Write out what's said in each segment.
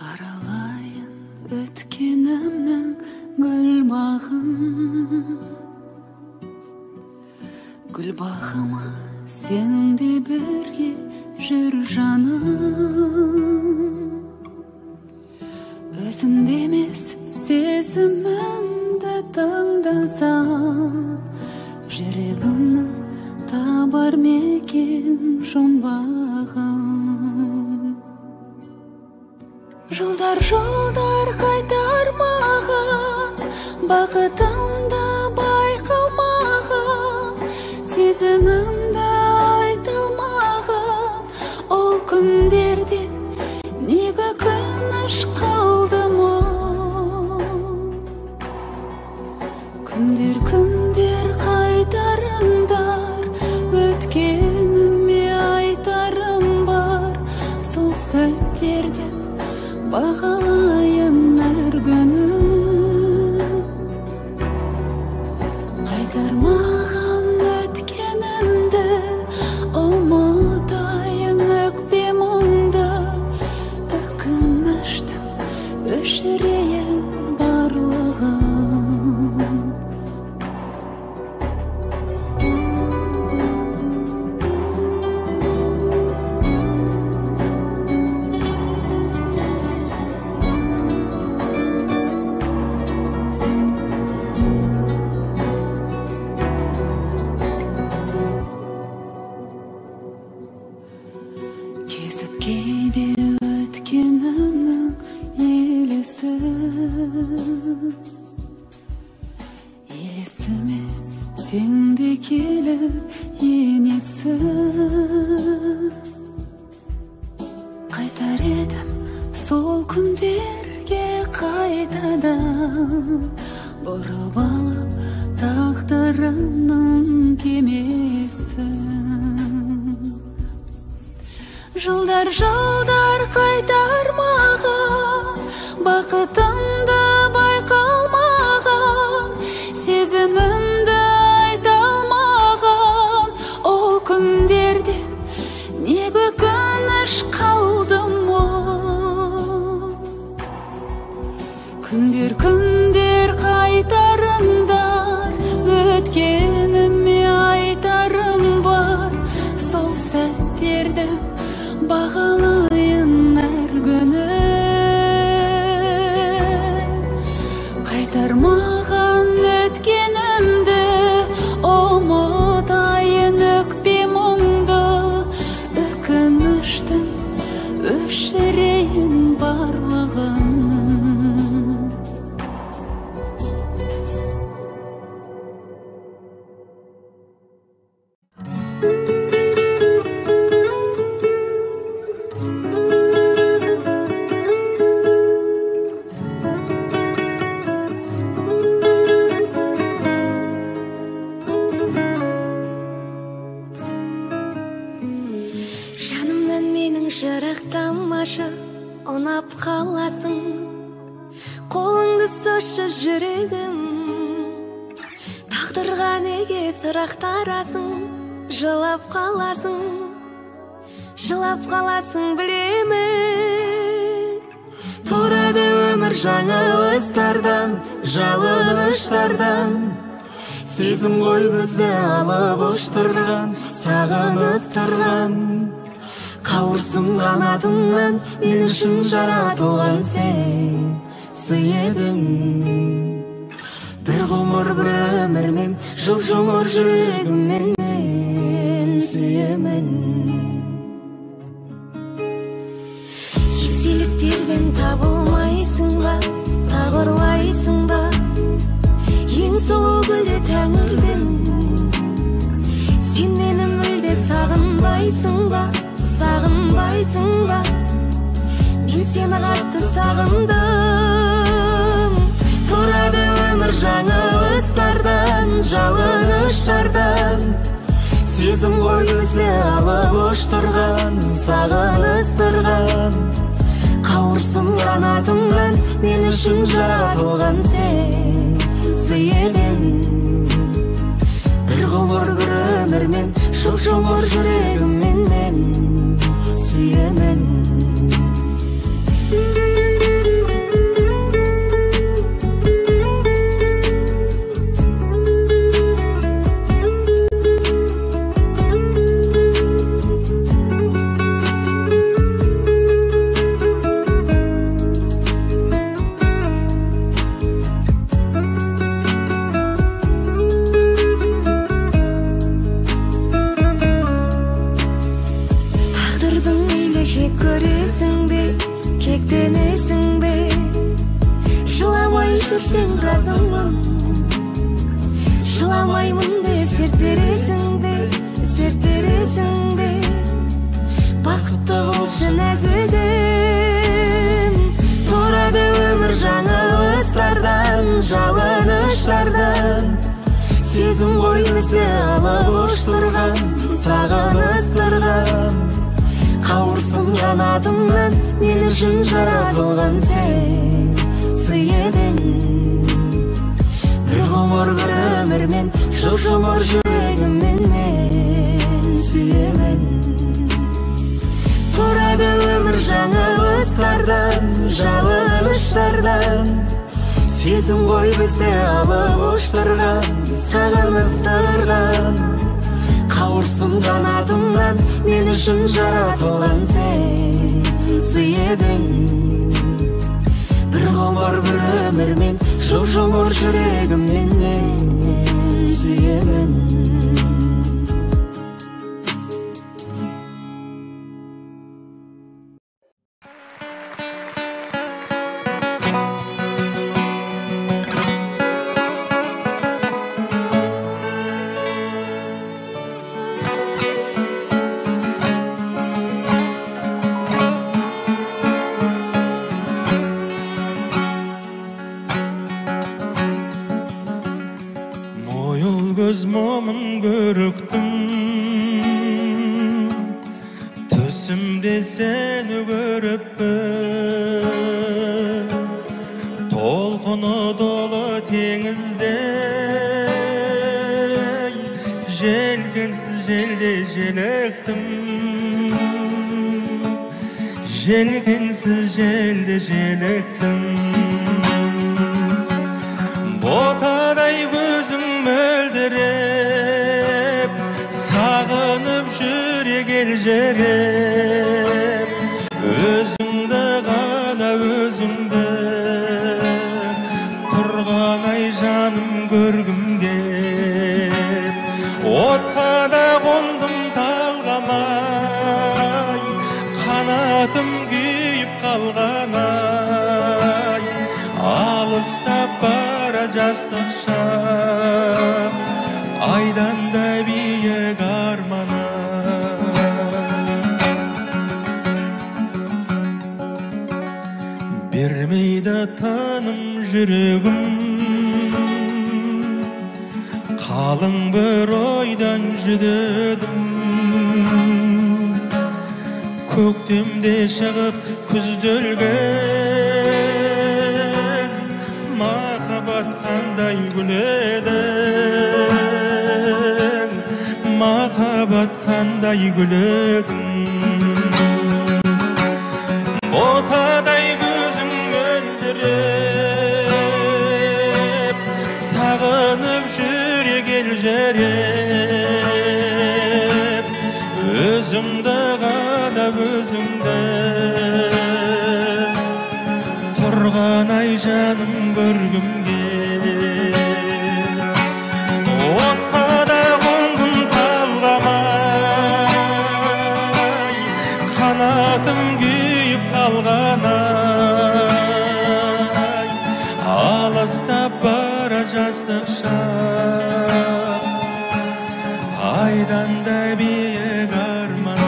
Аралайын өткенімнің гүлбағыма сенің де бірге жүр жаным. Өзімде емес сезімімді тыңдасам, жүрегімнің табар мекен жұмбағын. Жылдар қайтармаған, бақытымды байқалмаған, сезімімді айтылмаған, ол күндерден неге өкініш қалды ма? Күндер қайтарыңдар, өткеніме айтарым бар, сол сәттерді бағалайын әр күні. Қайтармаған өткенімді ұмытайын өкпе мұңды, өкініштің өшірейін барлығын. Кезіп кейде өткенімнің елесіме сен де келіп енесің. Қайтар едім сол күндерге қайтадан, бұрып алып тағдырымның кемесін. Жылдар қайтармаған, бақытымды байқалмаған, сезімімді айталмаған, ол күндерден неге өкініш қалды ма? Күндер қайтарыңдар, өткеніме айтарым бар, сол сәттерді бағалайын әр күні. Қайтармаған өткенімді ұмытайын өкпе мұңды, өкініштің өшірейін барлығын. Жанымнан менің жырақтамашы, ұнап қаласың, қолыңды сошы жүрегім. Тағдырға неге сұрақтарасың, жылап қаласың білемін. Тұрады өмір жаңалықтардан, жалыныштардан, сезім ғой бізді алып ұштырған, сағыныстырған. Қауырсын қанатымнан, мен үшін жаратылған сен сый едің. Бір ғұмыр бір өмірмен, жұп-жұмыр жүрегіммен мен сүйемін. Естеліктерден табылмайсың ба, тағырлайсың ба, ең сұлу гүлді тәңірдің. Сен мені мүлде сағынбайсың ба, мен сені қатты сағындым. Тұрады өмір жаңалықтардан, жалыныштардан, сезім ғой бізді алып ұштырған, сағыныстырған. Қауырсын қанатымнан, мен үшін жаратылған сен сый едің. Бір ғұмыр бір өмірмен, жұп-жұмыр жүрегіммен мен сүйемін. жүрсең разымын. Жыламаймын деп серт бересің бе, бақытты болшы нәзігім. Тұрады өмір жаңылыстардан, жалыныштардан. Сезім ғой бізді алып ұштырған, сағыныстырған. Қауырсын қанатымнан, мен үшін жаратылған сен сый едің. Bir ғұмыр бір өмірмен, жұп-жұмыр жүрегіммен мен сүйемін. Тұрады өмір жаңылыстардан, жалыныштардан. Сезім ғой бізді алып ұштырған, сағыныстырған. Қауырсын қанатымнан, мен үшін жаратылған сен сый едің. Bir ғұмыр бір өмірмен, жұп-жұмыр жүрегіммен мен сүйемін. Göz momun görüktüm, tüsümde seni görüpüm. Tolkunu dolu denizde, jelgensiz jelde jelektim. Jelgensiz jelde jelektim. Botaday gözüm mölderep, sağınıp jürek eljerep. Özüngde gana özüngde, turgan ay janım görgüm kep. Otqa da kondum talgamay, kanatım kuyup kalganay. Alыстап бара жастық шақ, айдан да биік армана. Бермейді таным жүрегім, қалың бір ойдан жүдедім. Көктемде шығып күзделген, махаббат қандай гүледің, махаббат қандай гүледің. Ботадай көзің мөлдіреп, сағынып жүрек елжіреп. Өзіңді ғана өзіңді, тұрған ай жаным көргім кеп. Отқа да қондым талғамай, қанатым күйіп қалғанай. Алыстап бара жастық шақ, айдан да биік арман.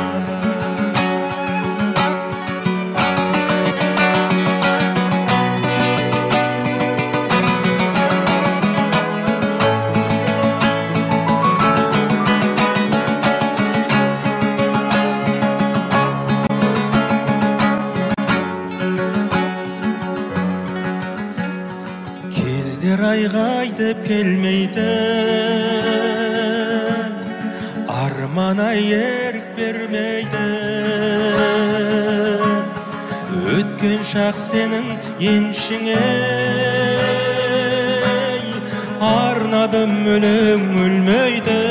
Айғайдып келмейтін, армана ерік бермейтін. Өткен шақ сенің еншіңе, арнадым өлең өлмейтін.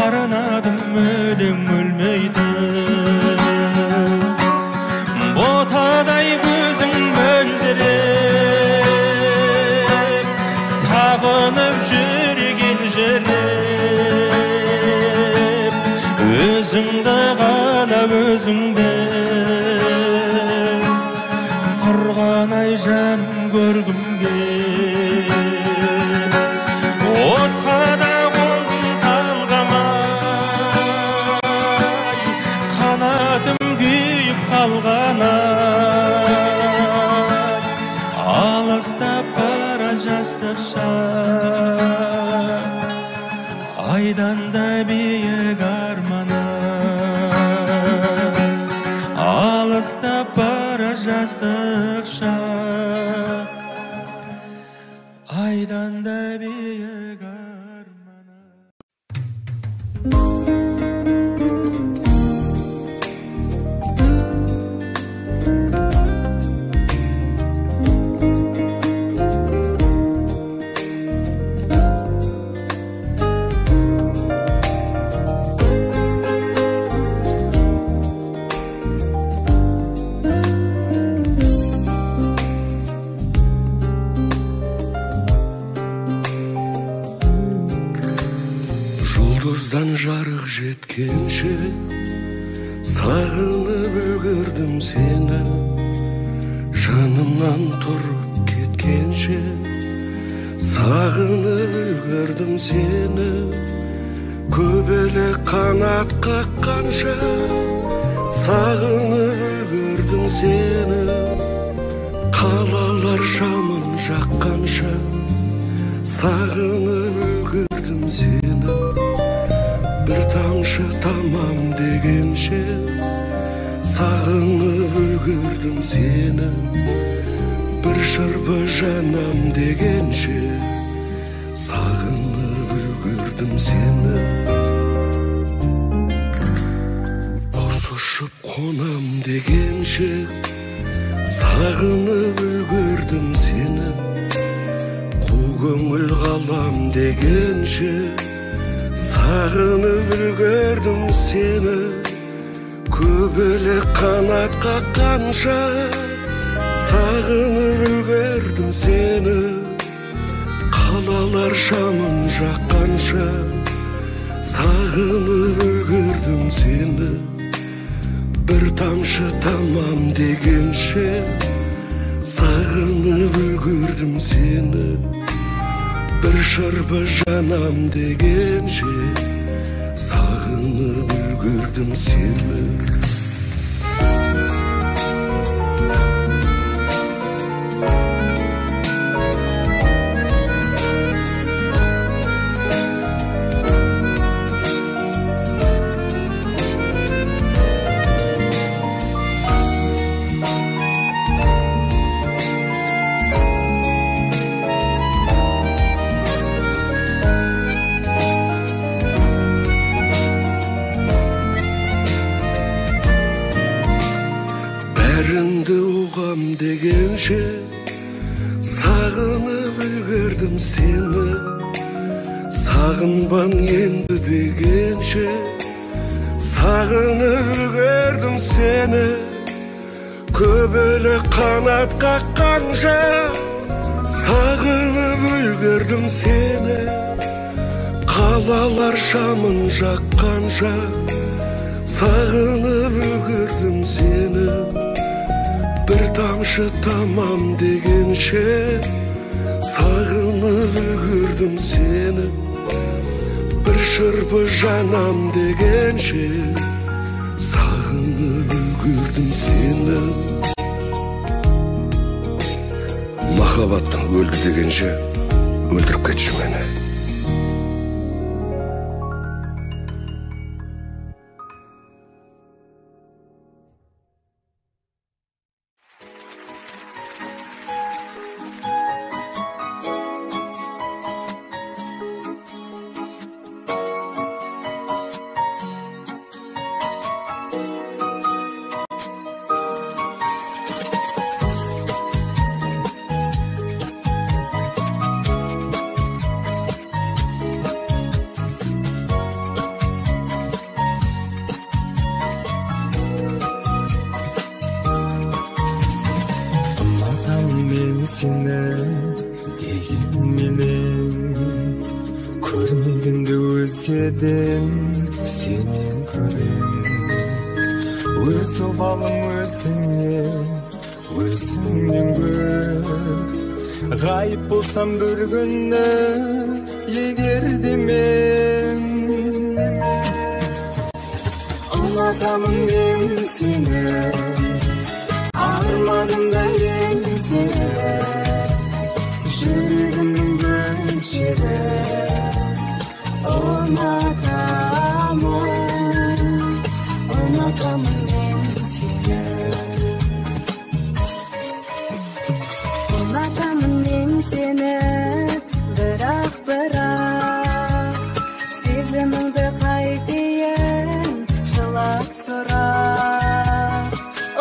Арнадым өлең өлмейтін. Ботадай көзің мөлдіреп, сағынып жүрек елжіреп. Өзіңді ғана өзіңді, тұрған ай жаным көргім кел. Отқа да қондым талғамай, қанатым күйіп қалғанай, алыстап бара жастық шақ, айдан да биік арманы, алыстап бара жастық шақ, айдан да биік арманы. Жұлдыздан жарық жеткенше сағынып үлгердім сені, жанымнан тұрып кеткенше сағынып үлгердім сені, көбелек қанат қаққанша сағынып үлгердім сені, қалалар шамын жаққанша сағынып үлгердім сені, бір тамшы тамам дегенше сағынып үлгердім сені, бір шырпы жанам дегенше сағынып үлгердім сені. Құс ұшып қонам дегенше сағынып үлгердім сені, қу көңіл қалам дегенше сағынып үлгердім сені, көбелек қанат қаққанша сағынып үлгердім сені, қалалар шамын жаққанша сағынып үлгердім сені, бір тамшы тамам дегенше сағынып үлгердім сені, бір шырпы жанам дегенше сағынып үлгердім сені. Бәрінді ұғам дегенше сағынып үлгердім сені, сағынбан енді дегенше сағынып үлгердім сені, көбелек қанат қаққанша сағынып үлгердім сені, қалалар шамын жаққанша сағынып үлгердім сені, бір тамшы тамам дегенше сағынып үлгердім сені, бір шырпы жанам дегенше сағынып үлгердім сені. Махаббат өлді дегенше өлтіріп кетші мені. сені дегенменен көрмегенде өзгеден сенен көрем өз обалым өзіңе өзіңнен көп ғайып болсам бір күні егер де мен ұнатамын мен сені арманымда ең сені жүрегімнің бөлшегі ұнатамын мен сені ұнатамын мен сені бірақ сезіміңді қайтейін жылап сұрақ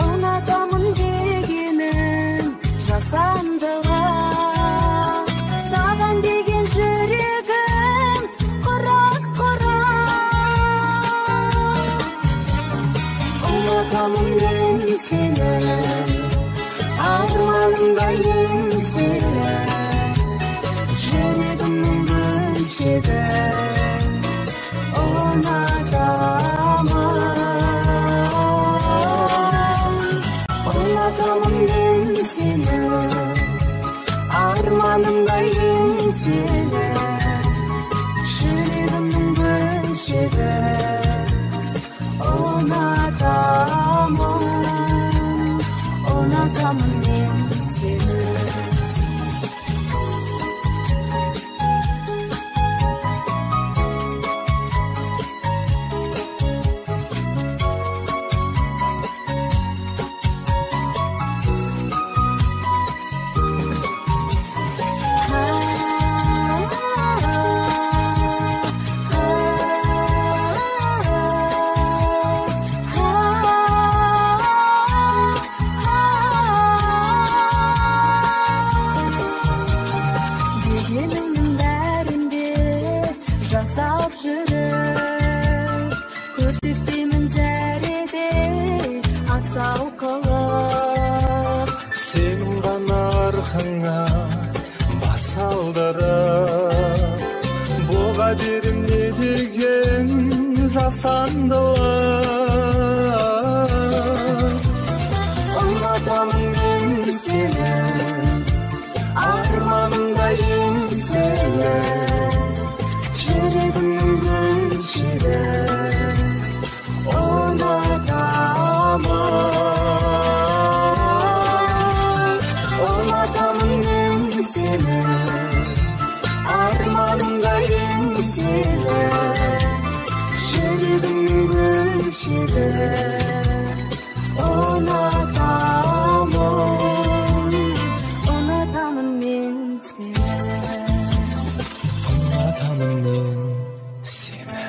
ұнатамын дегенім жасандыға саған деген жүрегім құрақ ұнатамын мен сені арманымда ең сені жүрегімнің бөлшегі ұнатамын мен сені арманымда ең сені жүрегімнің бөлшегі ұнатамын мен сені жасап жүріп көрсетпеймін зәреде асау қылып сенің ғана арқаңа бас алдырып боға берім не деген жасандылық ұнатамын мен сені арманымда ең сені жүрегімнің бөлшегі ұнатамын мен сені арманымда ең сені жүрегімнің бөлшегі ұнатамын мен сені ұнатамын мен сені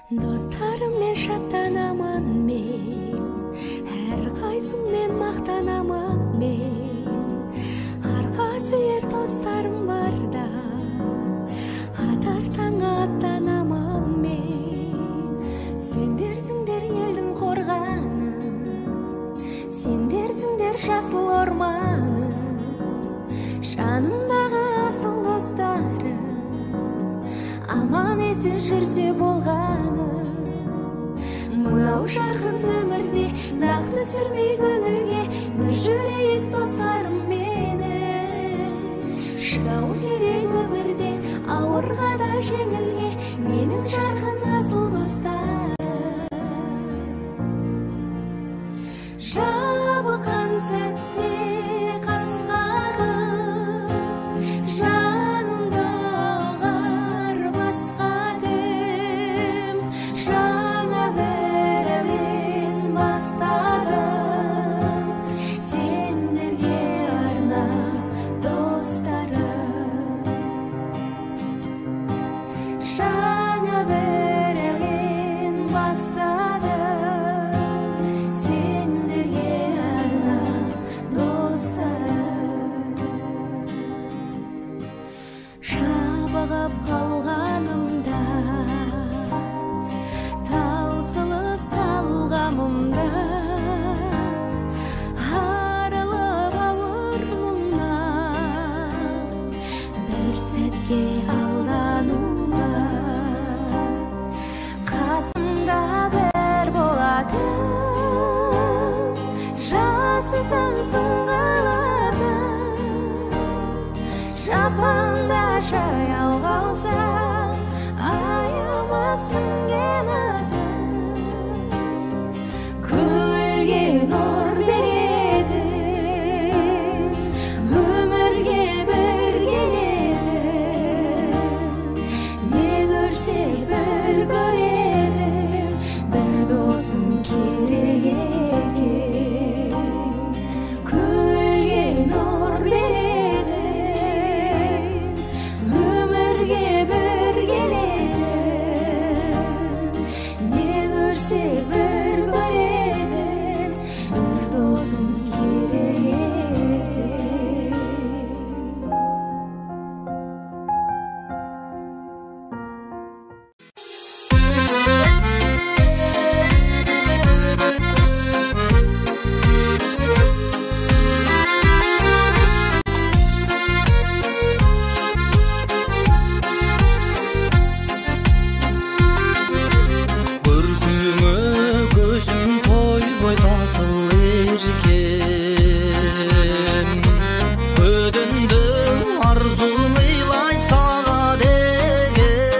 Достарыммен шаттанамын мен, әрқайсыңмен мақтанамын мен. Арқа сүйер достарым барда, атар таңға аттанамын мен. Сендерсіңдер елдің қорғаны, сендерсіңдер жасыл орманы, жанымдағы асыл достарым, аман есен жүрсе болғаны. Мынау жарқын өмірде нақты сүрмей көңілге, бір жүрейік достарым мені. Шыдау керек өмірде ауырға да жеңілге, менің жарқын асыл достарым. Жабыққан сәтте қасқағым, жанымда ұғар басқа кім. Жаңа бір әлем бастадым, сендерге арнап достарым. Жаңа бір әлем бастадым, сендерге арнап достарым. Жабығып қалғанымда, таусылып талғамымда, арылып ауыр мұңнан, бір сәтке алдануға, қасымда бір болатын, жасысам сыңғалатын. Жапанда жаяу қалсам, аямаспын қанатын. Көңілге нұр беретін, өмірге бір келетін. Не көрсек бір көретін, бір досым керек екен. Көңілге нұр беретін, өмірге бір келетін. Не көрсек бір көретін, бір досым керек екен. Көркіңе көзім тойбой тасыл еркем, өтіндің арзум илай саға деген.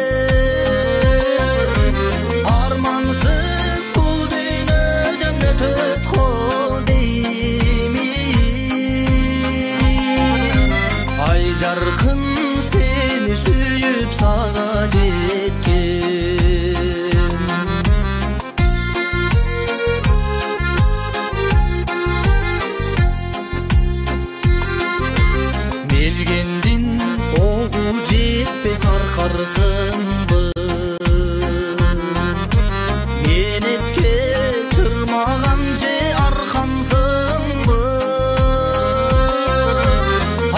Армансыз бұл дүниеден өтіп қодеймін. Ай жарқын сені сүйіп саға жеткен. Мергендин оғу жетпес арқарсыңбын, менетке чырмаған же арқансыңбын.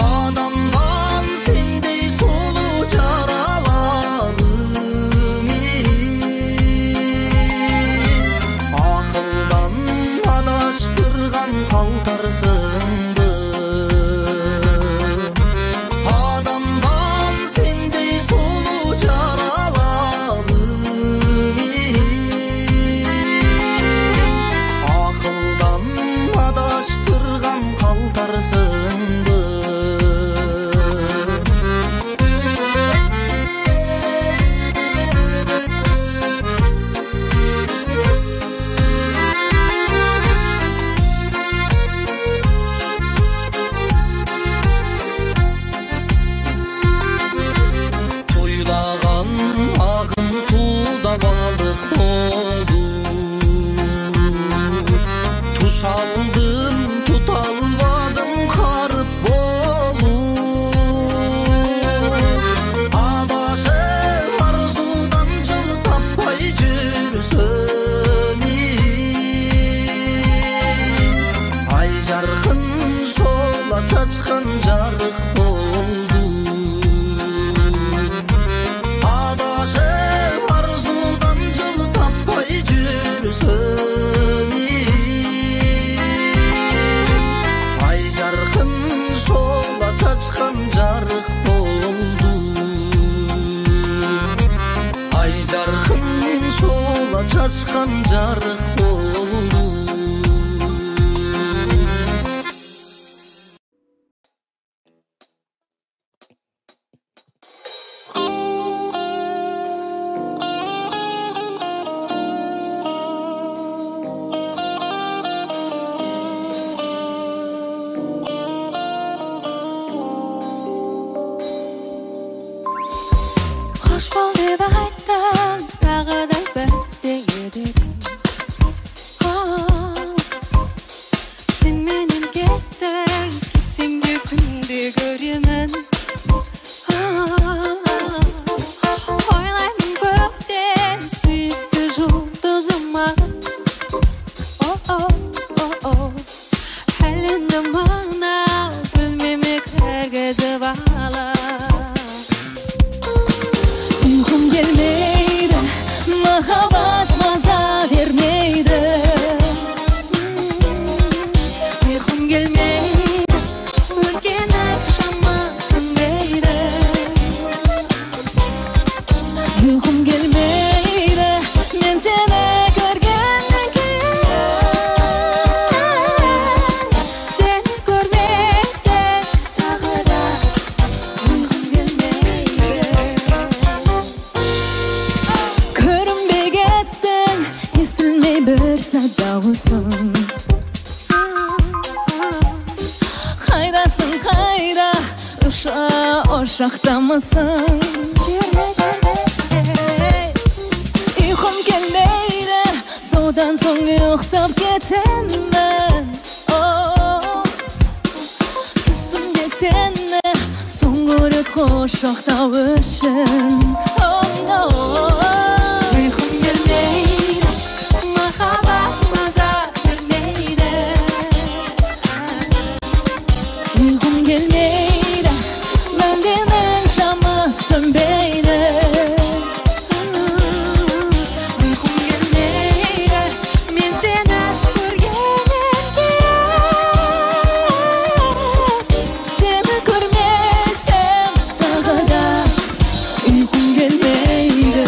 Адамдан сендей сұлу жараларың, ақылдан адаштырған қалтарсыңбын. Адамдан сендей сұлу жараларың, чачкан жарык болду. Hoş bol deb aytdim, tag'ida bitta edim. Sen menim ketding, ketsang kunda ko'raman. O'ylayman ko'kdan suyukli yulduzimni. Halimda ma'no bilmaymi kirgizib olar. Uykum gelmeydi, muhabbat maza vermeydi. Uykum gelmeydi, o'tgan akşama sinmeydi. Uykum gelmeydi, men seni ko'rgandan keyin. Seni ko'rmasam tag'ida uykum gelmeydi. Ko'rinmay ketding, estilmay bir sadog'usan. Qaydasan qayda, o'shoqdamisan? Uyqum kelmaydi, suvdan so'ng uxlab ketaman. Tusimga seni so'nggi rет qo'shiq tovushim. Uyqum kelmaydi, muhabbat maza bermaydi. Uyqum kelmaydi, mendening shama sönmaydi. Uyqum kelmaydi, men seni ko'rgandan keyin. Seni ko'rmasam tag'ida uyqum kelmaydi.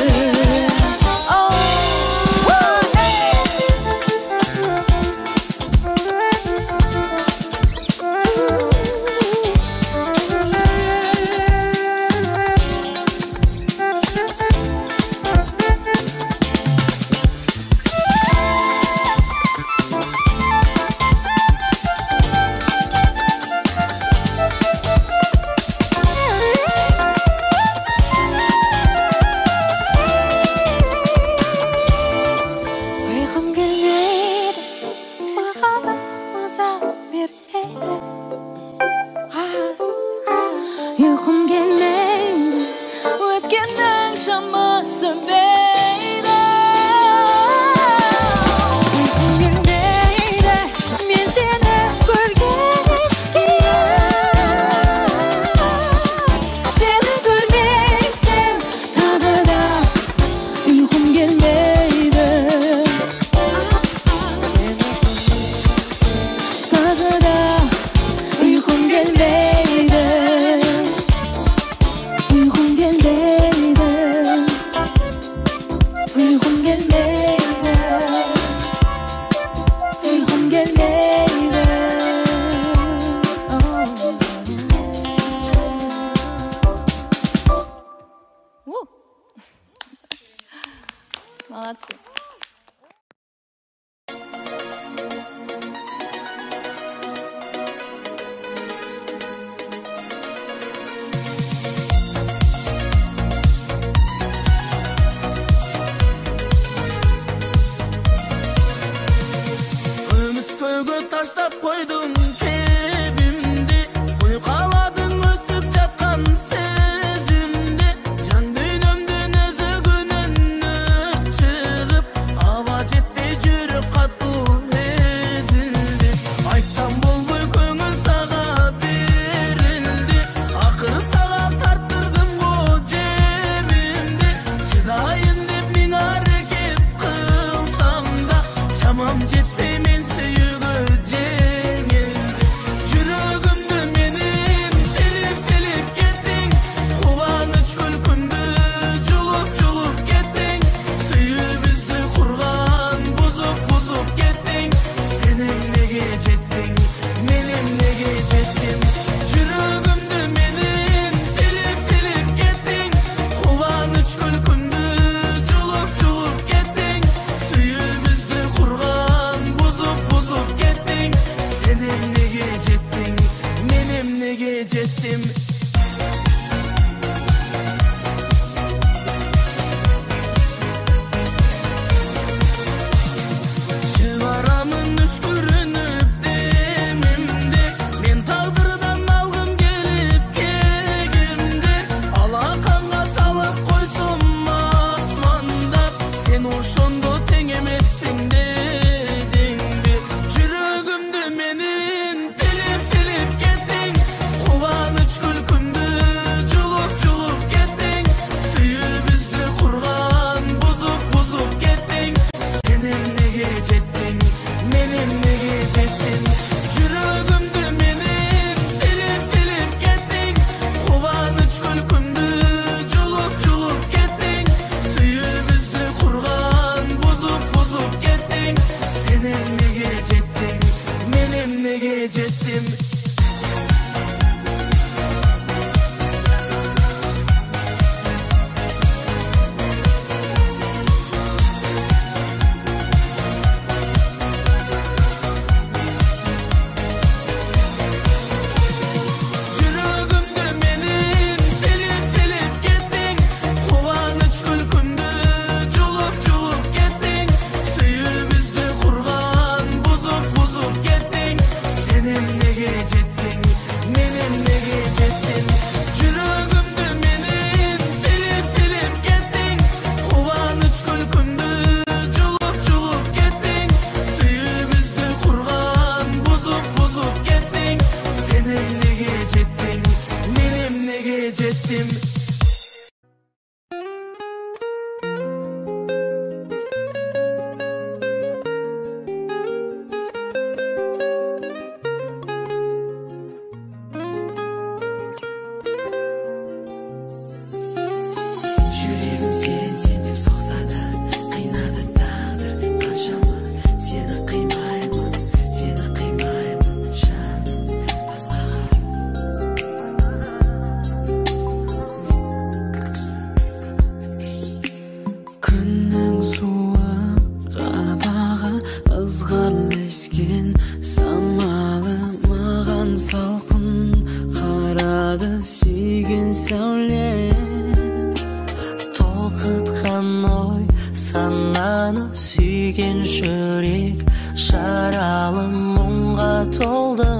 Uyqum kelmaydi, muhabbat maza bermaydi. Uyqum kelmaydi, o'tgan akşama sönmaydi. Uyqum kelmaydi, men seni ko'rgandan keyin. Seni ko'rmasam tag'ida uyqum kelmaydi. Tag'ida uyqum kelmaydi. Uyqum kelmaydi. Uyqum kelmaydi. Uyqum kelmaydi. Молодцы. Ömüsköyge taşlap koydum kebimdi. Uyqaladım ösüp jatkan sezimdi. Can düynümdün özü gününü çıgıp саны сүйген жүрек жаралы мұңға толды,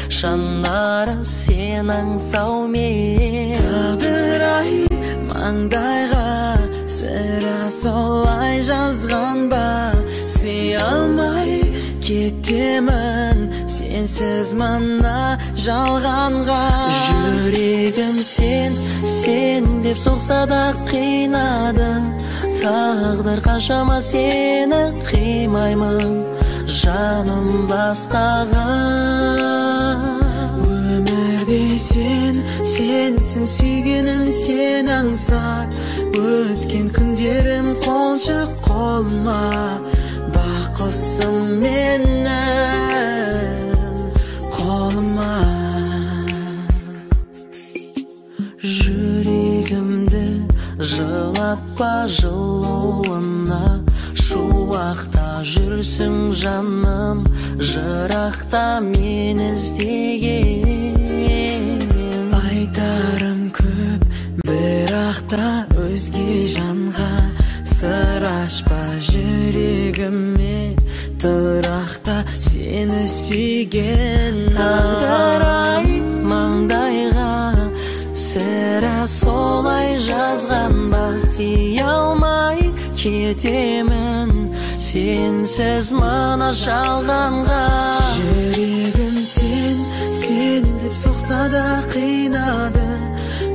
жанары сен аңсаумен. Тағдыр-ай маңдайға сірә солай жазған ба, сүй алмай кетемін сенсіз мына жалғанға. Жүрегім сен деп соқса да қинады, тағдыр қаншама сені қимаймын жаным басқаға. Өмірде сенсің сүйгенім, сен аңсап өткен күндерім қоншы қолыма. Бақ құсым менің қолыма. Жүрегімді жылатпа жылуына, шуақта жүрсің жаным, жырақта мен іздеген. Айтарым көп, бірақта өзге жанға сыр ашпа. Жүрегіме тұрақта сені сүйген. Тағдыр-ай маңдайға сірә солай жазған ба, сүй алмай кетемін сенсіз мына жалғанға. Жүрегім сен деп соқса да қинады,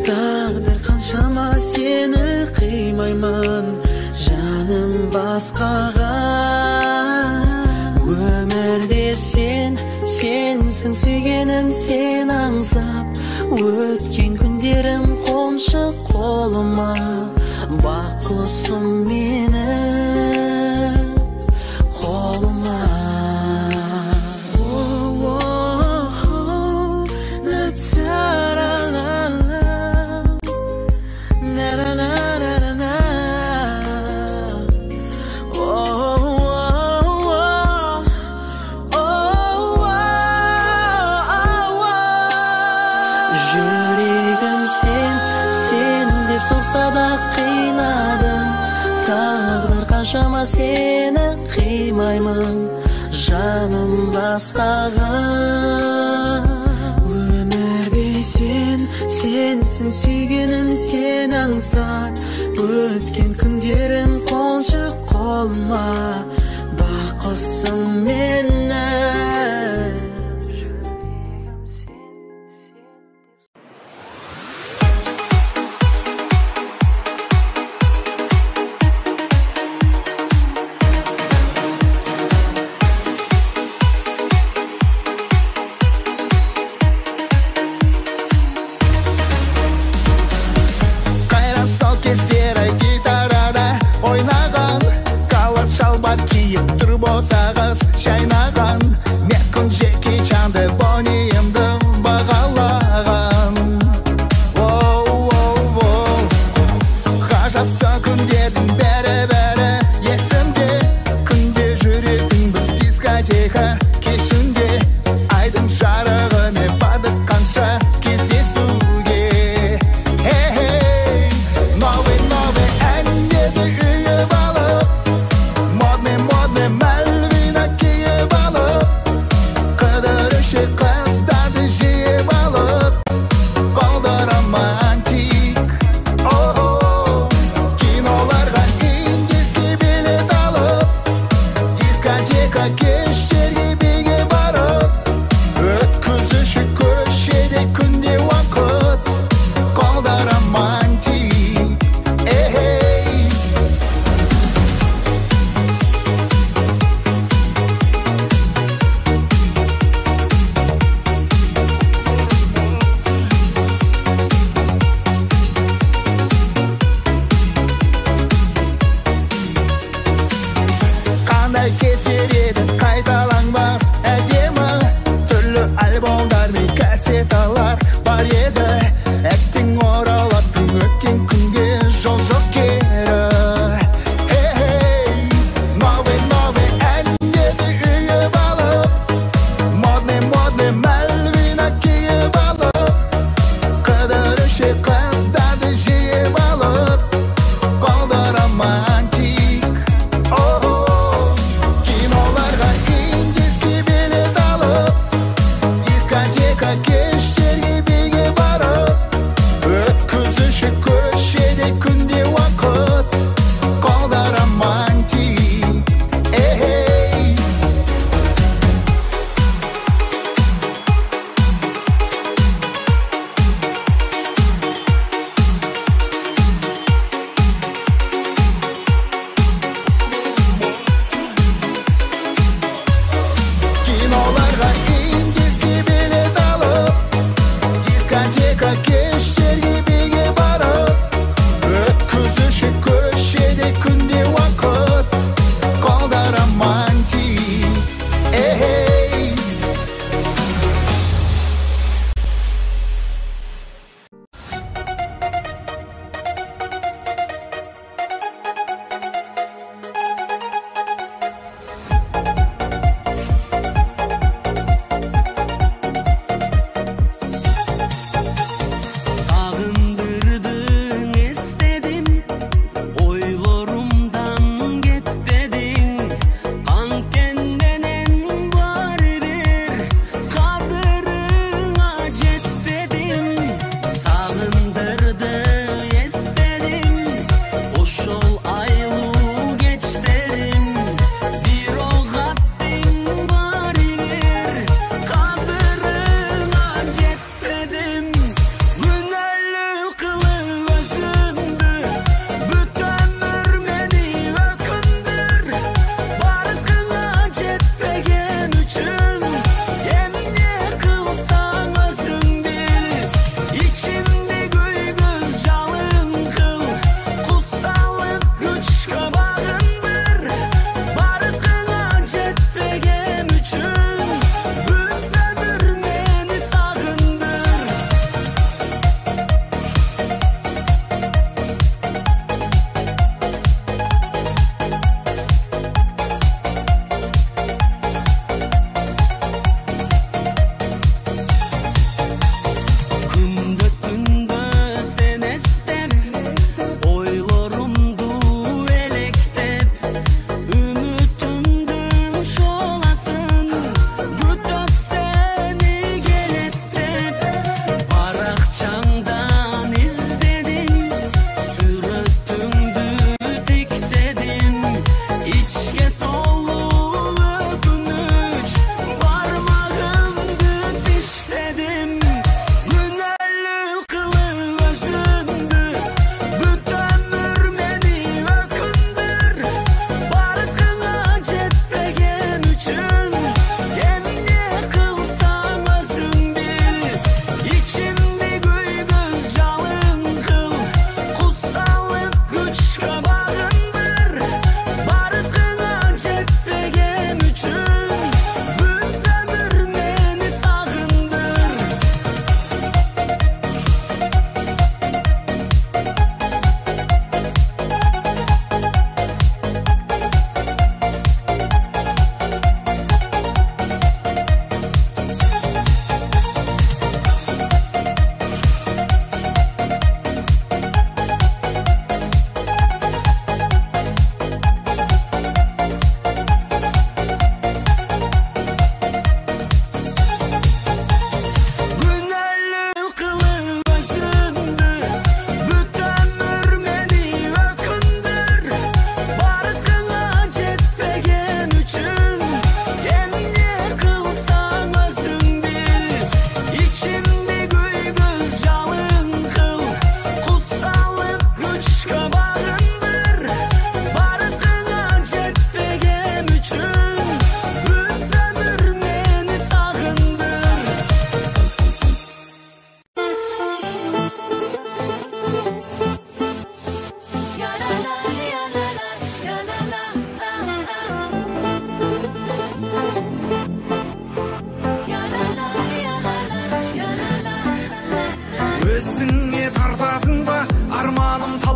тағдыр қаншама сені қимаймын жаным басқаға. Өмірде сенсің сүйгенім, сен аңсап өткен күндерім қоншы қолыма. Бақ құсым менің қолыма. Жүрегім сен деп соқса да қинады, тағдыр қаншама сені қимаймын жаным басқаға. Өмірде сенсің сүйгенім, сен аңсап өткен күндерім қоншы қолыма. Бақ құсым менің. Ойнаған, қалас шалбар киіп тұр болсағыз, шайнаған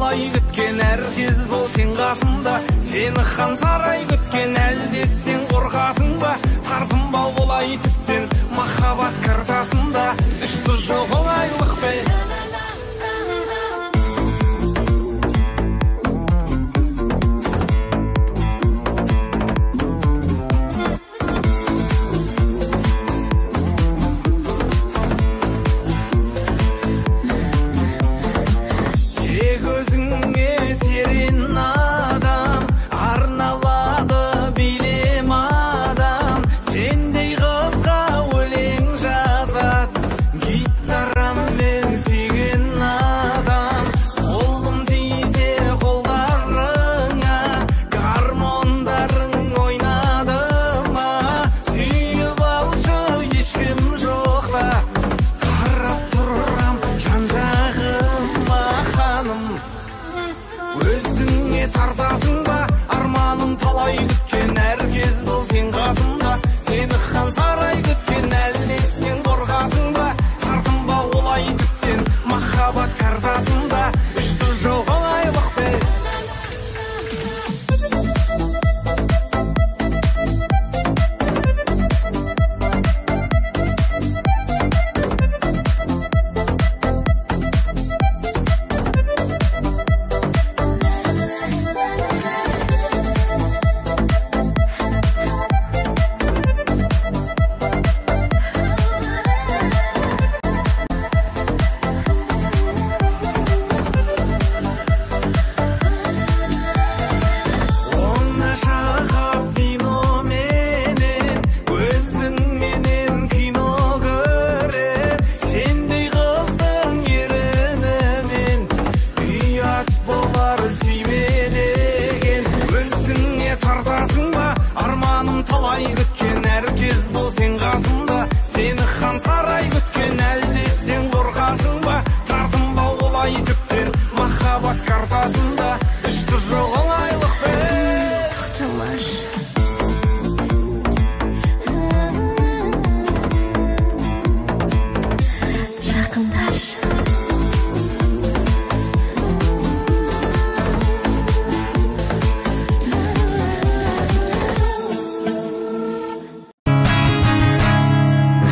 талай күткен әркез бол сен қасымда, сені хан сарай күткен әлде сен қорқасың ба? Тартынбау болай тіптен махаббат картасында, үшті жоқ олайлық бе?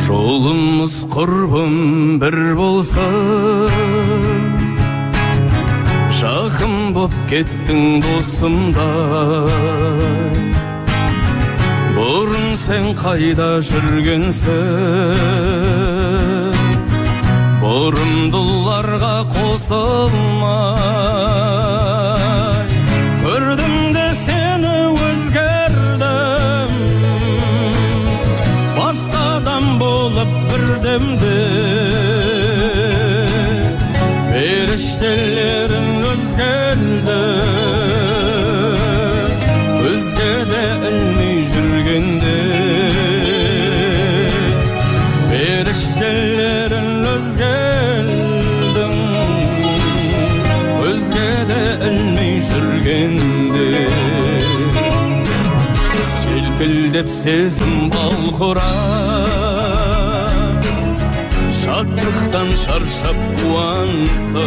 Жолымыз құрбым бір болса, жақын боп кеттің досымдай. Бұрын сен қайда жүргенсің, бұрымдыларға қосылмай. Көрдім де сені өзгердім, басқа адам болып бірдемде. Періштелерің өзгерді, өзге де ілмей жүргенде. Періштелерің өзгердің, өзге де ілмей жүргенде. Желкілдеп сезім балқұрап, шаттықтан шаршап қуансып,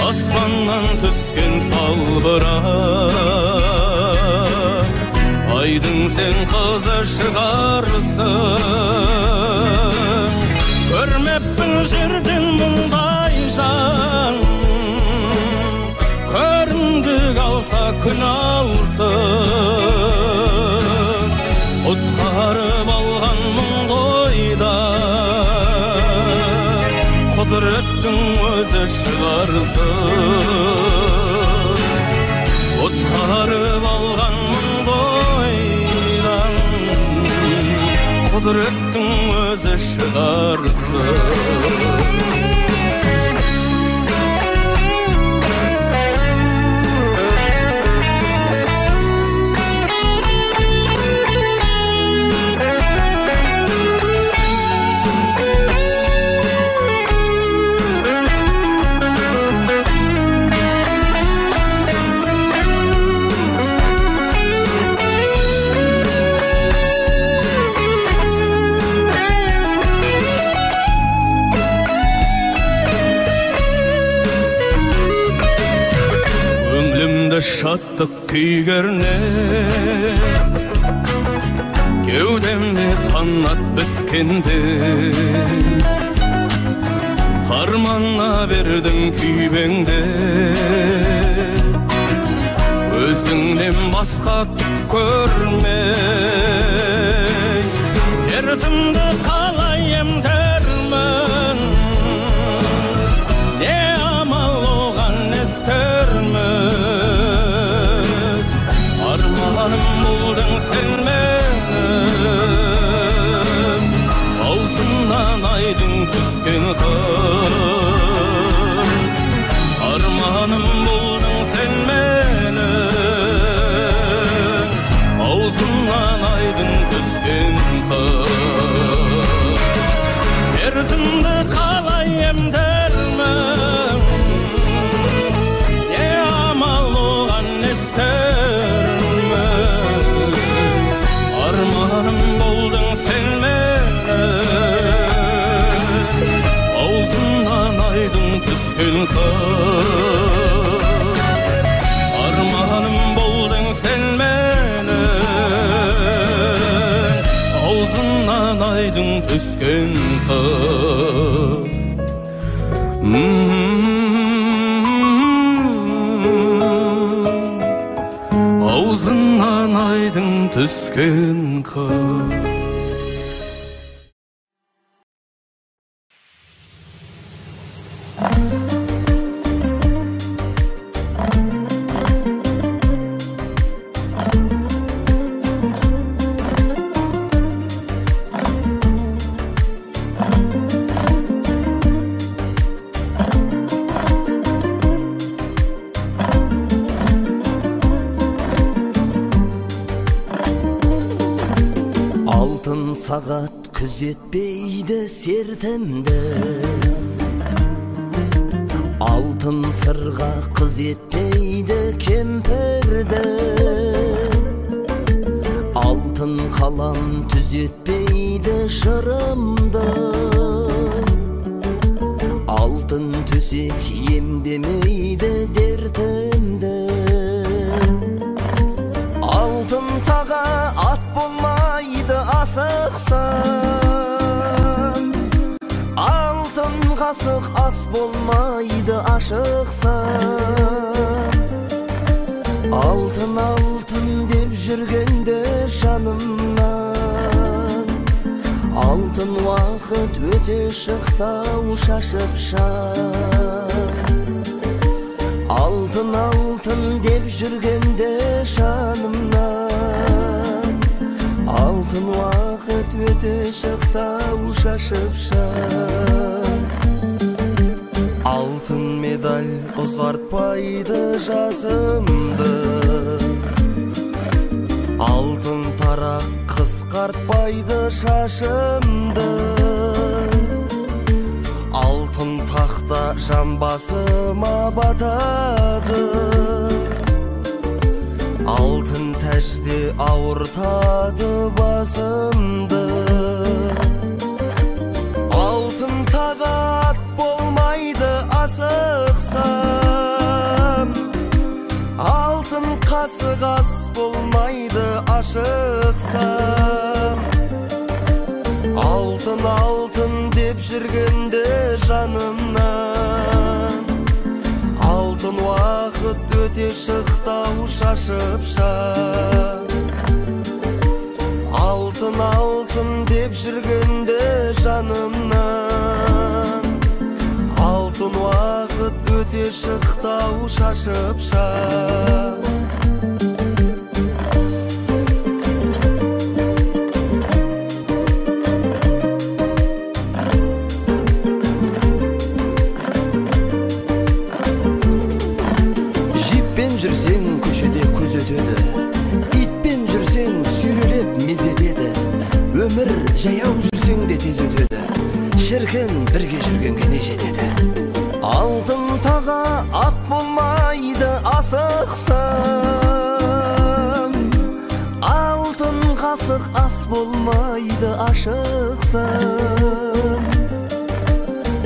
аспаннан түскен салбырап, айдың сен қызы шығарсың. Көрмеппін жерден мұндай жан, көрімдік алса күн алсын. Құтқарып алған мұң ойда, құдіреттің өзі шығарсын. Құтқарып алған мұң ойдан, құдіреттің өзі шығарсын. Yüreğimde şatlık kuygerine, kevdemde kanat bitkende, harmanla verdin küybengde. Özüңден басқа түк көрмей, дертімді қалай емдермін, не амал оған естерміз. Арманым болдың сен менің, аузымнан айдың түскен қыз. Арманым болдың сен менің, аузымнан айдың түскен қыз. Дертімді қалай емдермін, не амал оған естерміз. Арманым болдың сен менің, аузымнан айдың түскен қыз. Armanım boldun sen menin, ağzından aydın tüsken kız. Ağzından aydın tüsken kız. Алтын сағат күзетпейді сертімді, алтын сырға қыз етпейді кемпірді, алтын қалам түзетпейді жырымды, алтын төсек емдемейді дертімді. Алтын таға ат болмайды асықсан, алтын қасық ас болмайды ашықсан. Алтын алтын деп жүргенде жанымнан, алтын уақыт өте шықтау шашып шан. Алтын алтын деп жүргенде жанымнан, алтын уақыт өте шықтау шашып шан. Алтын медаль ұзартпайды жасымды, алтын тарақ қысқартпайды шашымды. Алтын тақта жамбасыма батады, алтын тәжде ауыртады басымды. Алтын тағат болмайды асықсам, алтын қасық ас болмайды ашықсам. Алтын алтын деп жүргенде жанымнан, алтын уақыт өте шықтау шашып шан. Алтын алтын деп жүргенде жанымнан, алтын уақыт өте шықтау шашып шан. Жүрсең көшеде көз өтеді, итпен жүрсең сүйрелеп мезетеді. Өмір жаяу жүрсең де тез өтеді, шіркін бірге жүргенге не жетеді. Алтын таға ат болмайды асықсам, алтын қасық ас болмайды ашықсам.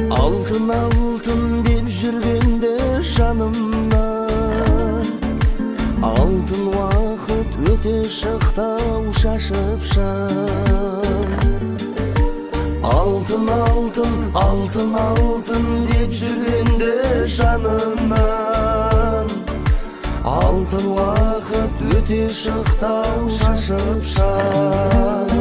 Алтын алтын деп жүргенде жанымнан, өте шықтау шашып шам. Алтын, алтын, алтын, алтын деп жүргенде жанынан, алтын уақыт өте шықтау шашып шам.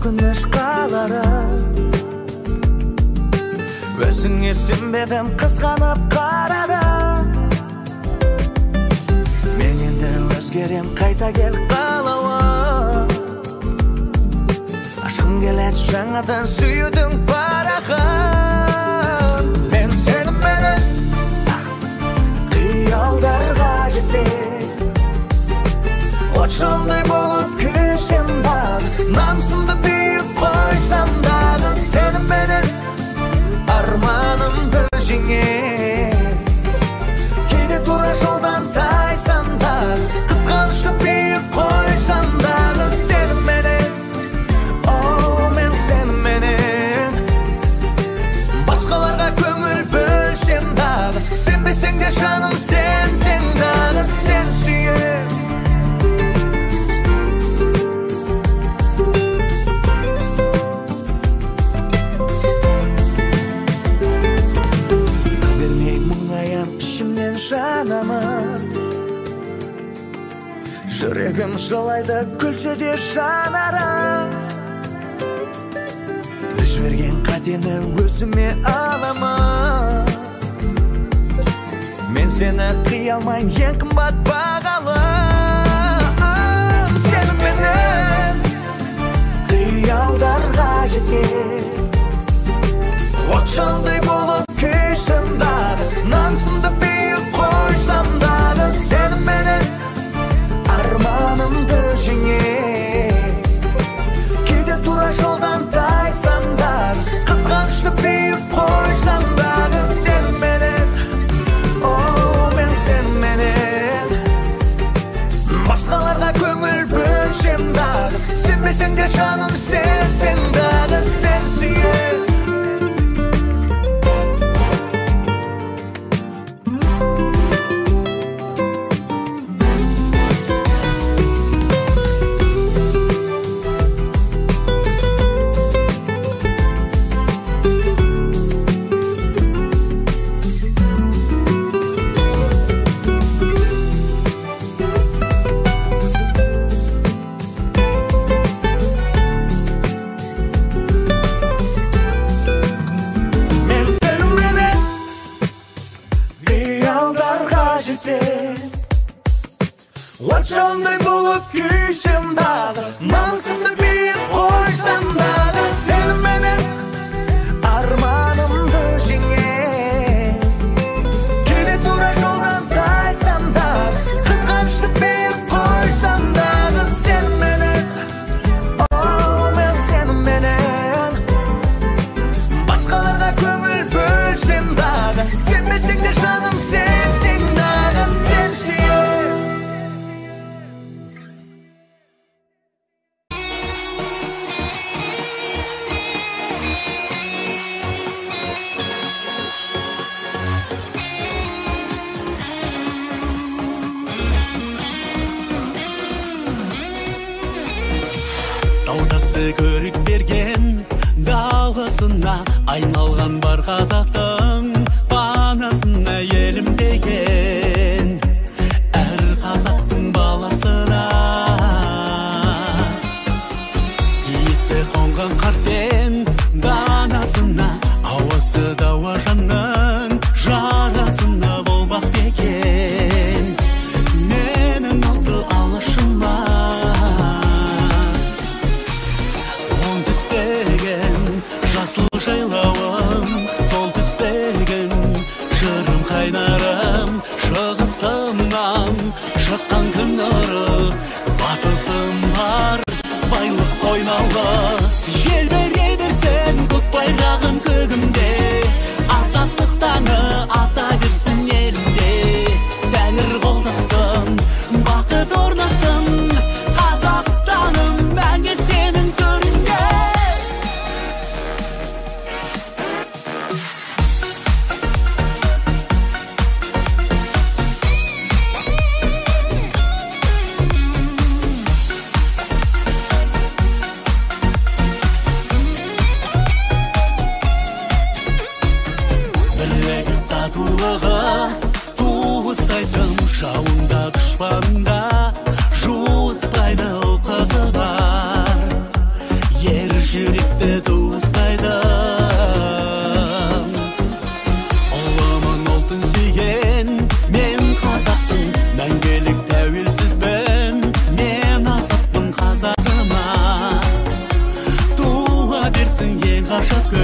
өкініш қалары өзіңе сенбедім қызғанып қарады мен енді өзгерем қайта кел қалауы ашқым келеді жаңадан сүюдің парағын мен сеніменен қиялдарға жетем от жалындай болып күйсем дағы намысымды биік қойсам дағы сеніменен арманымды жеңем кейде тура жолдан тайсам дағы қызғанышты биік қойсам дағы сеніменен о мен сеніменен жанамын. Жүрегім жылайды күлсе де жанарым. Жіберген қатені өзіме аламын. Мен сені қия алмайын ең қымбат бағалы. Сеніменен қиялдарға жеткен от жалдай болып күйсем дағы, намысымды биік қойсам дағы, сеніменен арманымды жеңе. Кейде тура жолдан тайсам дағы, қызғанышты биік қойсам дағы, сеніменен, мен сеніменен басқаларға көңіл бөлсем дағы, сенбесең де жаным сенсең дағы, сен сүйем. Отжандай болып күйсем дағы, намысымды биік қойсам дағы, сеніменен арманымды жеңе. Кейде тура жолдан тайсам дағы, қызғанышты биік қойсам дағы, сеніменен, мен сеніменен басқаларға көңіл бөлсем дағы, сенбесең де жаным сенсең дағы, сен сүйем. Таудасы көрік берген даласына айналған бар қазақтың панасына елім деген әр қазақтың баласына иісі қонған қартен данасына ауасы дауа жанның жарасына болмақ бекен менің алты алашыма. Жасыл жайлауым, сол түстеген жырым қайнарым, шығысымнан шыққан күн нұры, батысым бар байлық қойнаулы. Желбере берсін көк байрағым көгімде, азаттық таңы ата берсін елімде. Тәңір қолдасын, бақыт орнасын, Қазақстаным мәңгі сенің көрінде. Туыстайтын жауында дұшпанда жуыспайды қызы бар, ер жүректі туыстайды. Ұлымын ұлтын сүйген мен қазақтың, мәңгілік тәуелсізбін мен азатпын қазағыма. Туа берсін ең ғажап күн,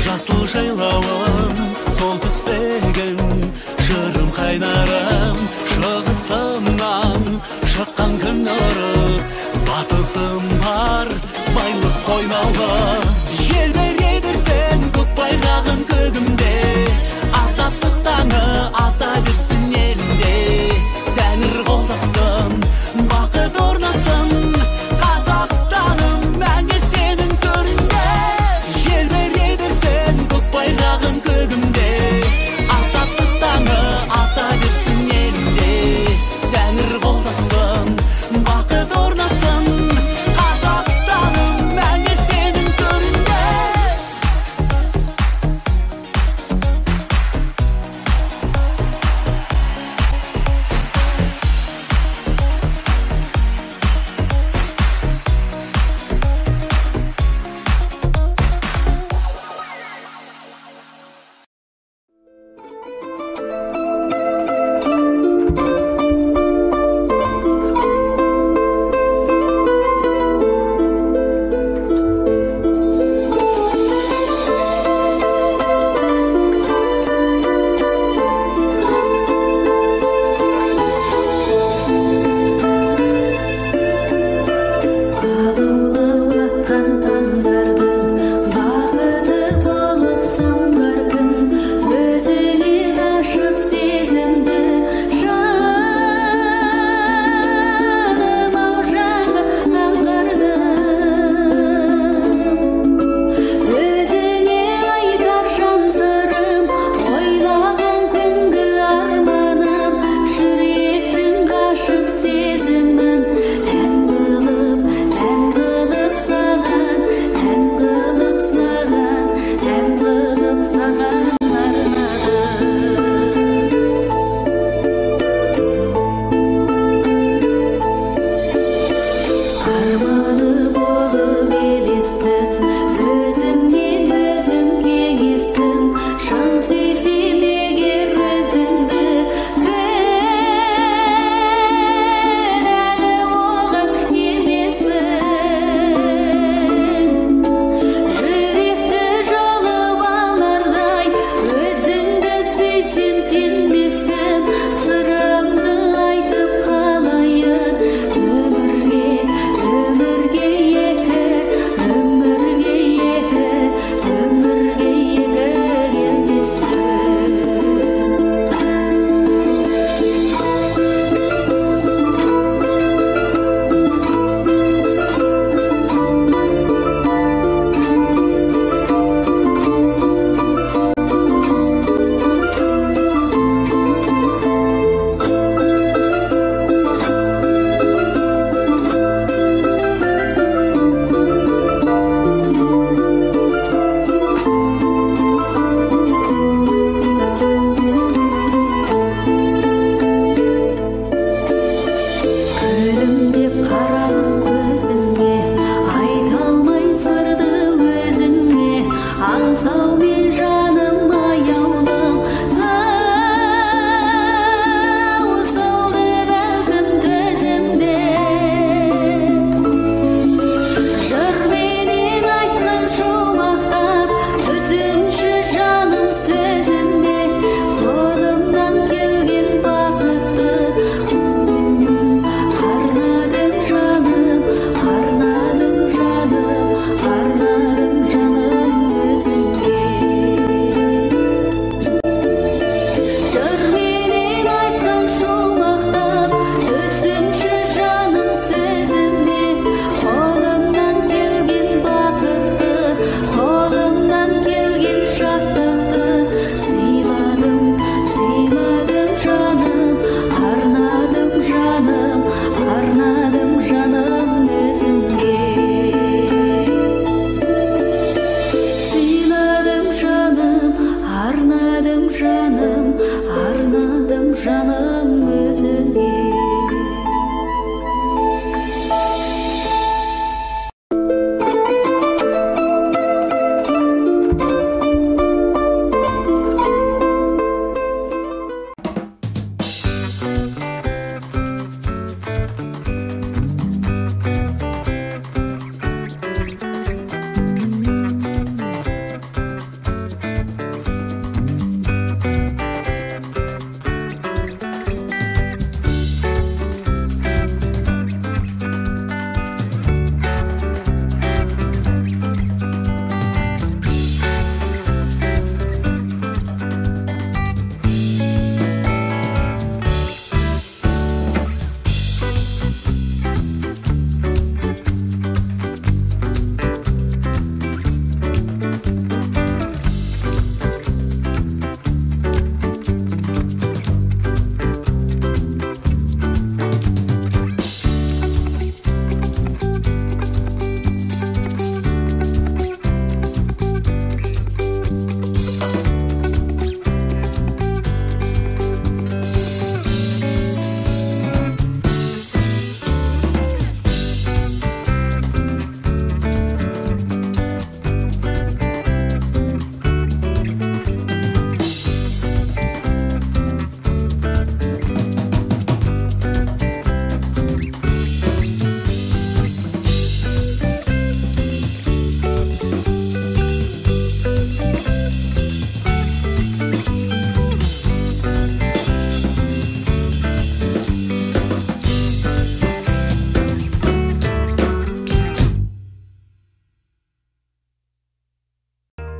жасыл жайлауым, сол түстеген жырым қайнарым, шығысымнан шыққан күн нұры, батысым бар байлық қойнаулы. Желбере берсін көк байрағым көгімде, азаттық таңы ата берсін елімде. Тәңір қолдасын, бақыт орнасын, Қазақстаным мәңгі сенің көрінде. Желбере берсін көк байрағым көгімде, азаттық таңы ата берсін елімде. Тәңір қолдасын, бақыт орнасын, Қазақстаным мәңгі сенің көрінде. жатқан таңдардың бақыты болыпсың бір күн өзіңе ғашық сезімді жаным ау жаңа аңғардым өзіңе айтар жан сырым ойлаған күнгі арманым жүректің ғашық сезімін ән қылып саған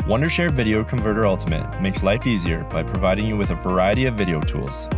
Wondershare Video Converter Ultimate makes life easier by providing you with a variety of video tools.